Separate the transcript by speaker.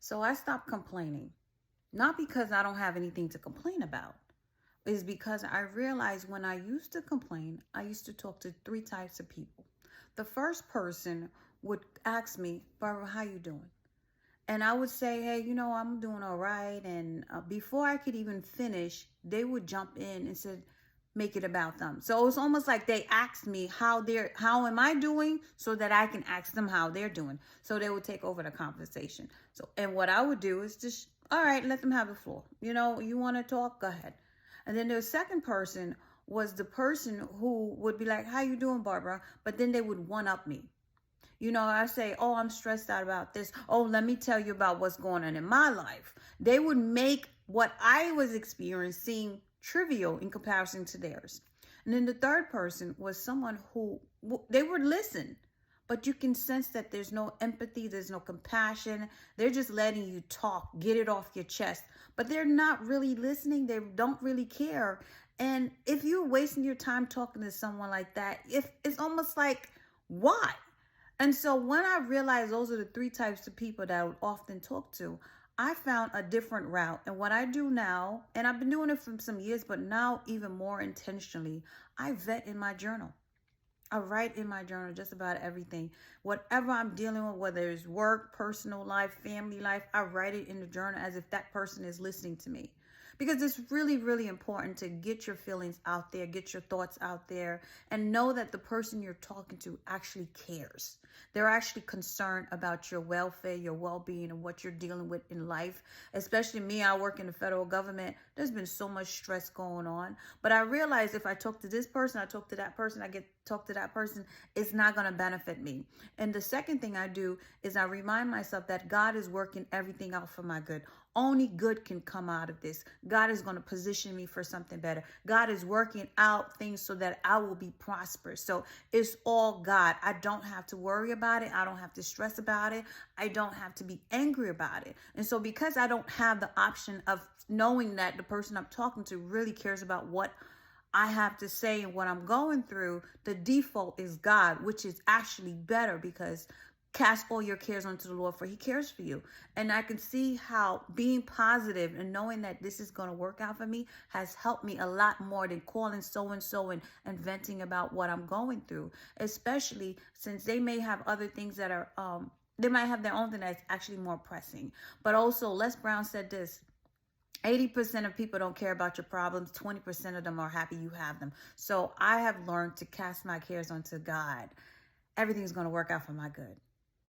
Speaker 1: So I stopped complaining. Not because I don't have anything to complain about. It's because I realized when I used to complain, I used to talk to three types of people. The first person would ask me, Barbara, how you doing? And I would say, hey, I'm doing all right. And before I could even finish, they would jump in and said, make it about them. So it's almost like they asked me how am I doing, so that I can ask them how they're doing. So they would take over the conversation. So, and what I would do is just, all right, let them have the floor. You want to talk, go ahead. And then the second person was the person who would be like, how you doing, Barbara? But then they would one up me. I say, oh, I'm stressed out about this. Oh, let me tell you about what's going on in my life. They would make what I was experiencing trivial in comparison to theirs. And then the third person was someone who they would listen, but you can sense that there's no empathy, there's no compassion. They're just letting you talk, get it off your chest, but they're not really listening. They don't really care. And if you're wasting your time talking to someone like that, if it's almost like, why? And so when I realized those are the three types of people that I would often talk to, I found a different route. And what I do now, and I've been doing it for some years, but now even more intentionally, I vet in my journal. I write in my journal just about everything. Whatever I'm dealing with, whether it's work, personal life, family life, I write it in the journal as if that person is listening to me. Because it's really, really important to get your feelings out there, get your thoughts out there, and know that the person you're talking to actually cares. They're actually concerned about your welfare, your well-being, and what you're dealing with in life. Especially me, I work in the federal government. There's been so much stress going on. But I realize if I talk to this person, I talk to that person, talk to that person, it's not going to benefit me. And the second thing I do is I remind myself that God is working everything out for my good. Only good can come out of this. God is going to position me for something better. God is working out things so that I will be prosperous. So it's all God. I don't have to worry about it. I don't have to stress about it. I don't have to be angry about it. And so because I don't have the option of knowing that the person I'm talking to really cares about what I have to say and what I'm going through, the default is God, which is actually better because cast all your cares onto the Lord, for he cares for you. And I can see how being positive and knowing that this is going to work out for me has helped me a lot more than calling so-and-so and venting about what I'm going through, especially since they may have other things that are, they might have their own thing that's actually more pressing. But also, Les Brown said this: 80% of people don't care about your problems. 20% of them are happy you have them. So I have learned to cast my cares onto God. Everything's going to work out for my good.